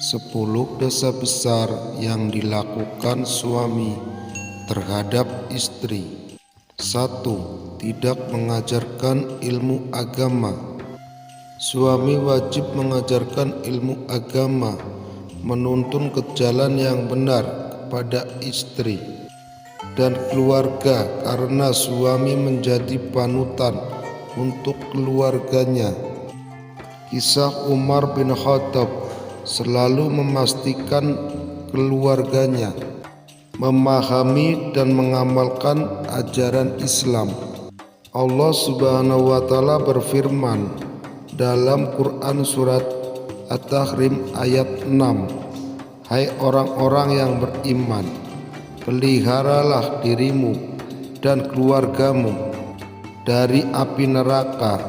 10 dosa besar yang dilakukan suami terhadap istri. 1. Tidak mengajarkan ilmu agama. Suami wajib mengajarkan ilmu agama, menuntun ke jalan yang benar kepada istri dan keluarga, karena suami menjadi panutan untuk keluarganya. Kisah Umar bin Khattab selalu memastikan keluarganya memahami dan mengamalkan ajaran Islam. Allah Subhanahu wa Ta'ala berfirman dalam Quran surat At-Tahrim ayat 6, "Hai orang-orang yang beriman, peliharalah dirimu dan keluargamu dari api neraka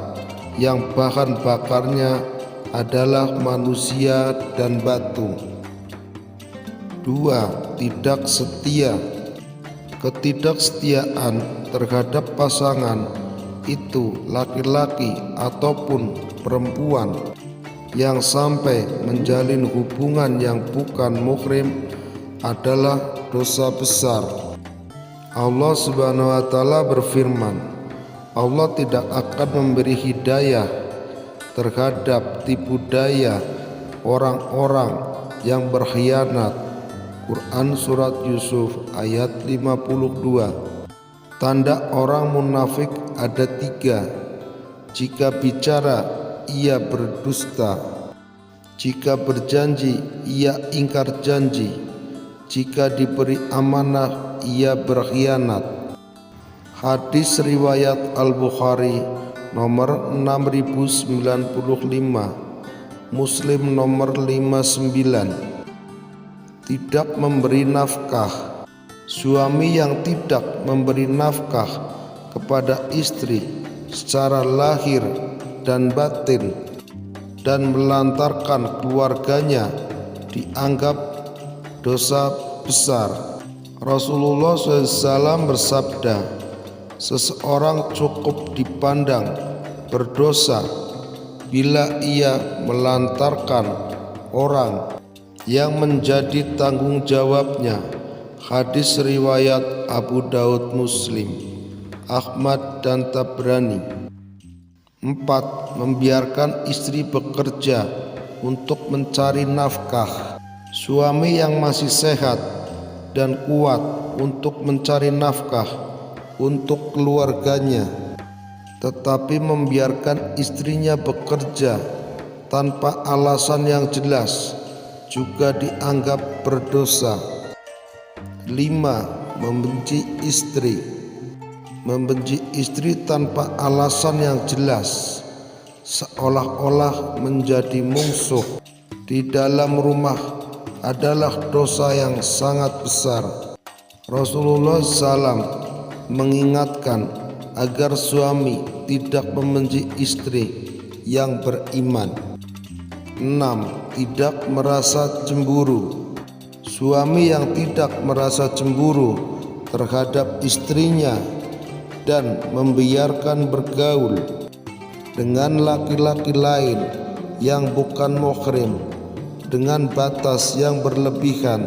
yang bahan bakarnya adalah manusia dan batu." 2. Tidak setia. Ketidaksetiaan terhadap pasangan itu laki-laki ataupun perempuan yang sampai menjalin hubungan yang bukan muhrim adalah dosa besar. Allah Subhanahu wa Ta'ala berfirman, Allah tidak akan memberi hidayah terhadap tipu daya orang-orang yang berkhianat. Quran surat Yusuf ayat 52. Tanda orang munafik ada 3. Jika bicara ia berdusta, jika berjanji ia ingkar janji, jika diberi amanah ia berkhianat. Hadis riwayat Al-Bukhari nomor 6095, Muslim nomor 59. Tidak memberi nafkah. Suami yang tidak memberi nafkah kepada istri secara lahir dan batin dan melantarkan keluarganya dianggap dosa besar. Rasulullah SAW bersabda, seseorang cukup dipandang berdosa bila ia melantarkan orang yang menjadi tanggung jawabnya. Hadis riwayat Abu Daud, Muslim, Ahmad dan Tabrani. 4. Membiarkan istri bekerja untuk mencari nafkah. Suami yang masih sehat dan kuat untuk mencari nafkah untuk keluarganya, tetapi membiarkan istrinya bekerja tanpa alasan yang jelas, juga dianggap berdosa. 5. Membenci istri. Membenci istri tanpa alasan yang jelas, seolah-olah menjadi musuh di dalam rumah, adalah dosa yang sangat besar. Rasulullah SAW mengingatkan agar suami tidak membenci istri yang beriman. 6. Tidak merasa cemburu. Suami yang tidak merasa cemburu terhadap istrinya dan membiarkan bergaul dengan laki-laki lain yang bukan muhrim dengan batas yang berlebihan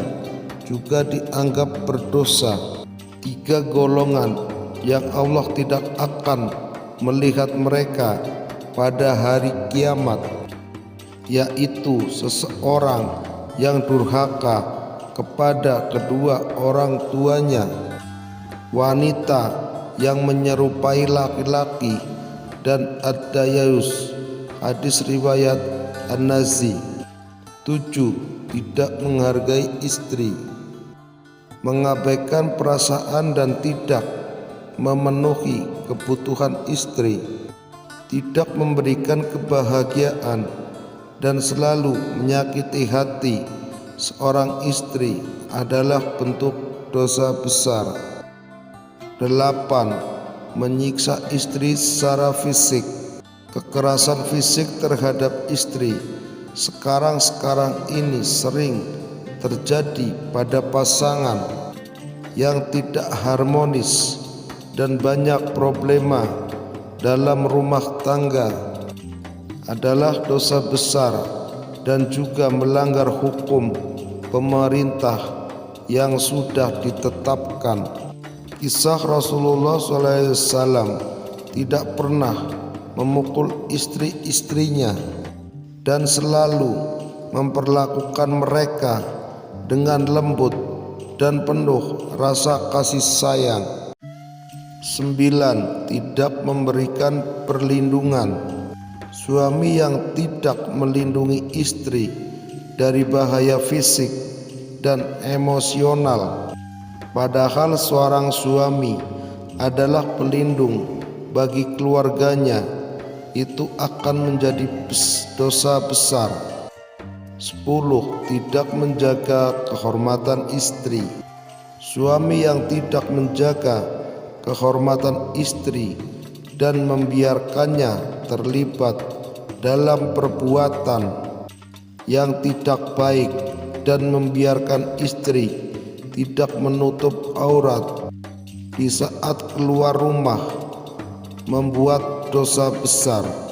juga dianggap berdosa. 3 golongan yang Allah tidak akan melihat mereka pada hari kiamat, yaitu seseorang yang durhaka kepada kedua orang tuanya, wanita yang menyerupai laki-laki, dan ad-dayus. Hadis riwayat An-Nazi. 7. Tidak menghargai istri. Mengabaikan perasaan dan tidak memenuhi kebutuhan istri, tidak memberikan kebahagiaan dan selalu menyakiti hati seorang istri adalah bentuk dosa besar. 8. Menyiksa istri secara fisik. Kekerasan fisik terhadap istri sekarang ini sering terjadi pada pasangan yang tidak harmonis dan banyak problema dalam rumah tangga, adalah dosa besar dan juga melanggar hukum pemerintah yang sudah ditetapkan. Kisah Rasulullah SAW tidak pernah memukul istri-istrinya dan selalu memperlakukan mereka dengan lembut dan penuh rasa kasih sayang. 9. Tidak memberikan perlindungan. Suami yang tidak melindungi istri dari bahaya fisik dan emosional, padahal seorang suami adalah pelindung bagi keluarganya, itu akan menjadi dosa besar. 10. Tidak menjaga kehormatan istri. Suami yang tidak menjaga kehormatan istri dan membiarkannya terlibat dalam perbuatan yang tidak baik dan membiarkan istri tidak menutup aurat di saat keluar rumah membuat dosa besar.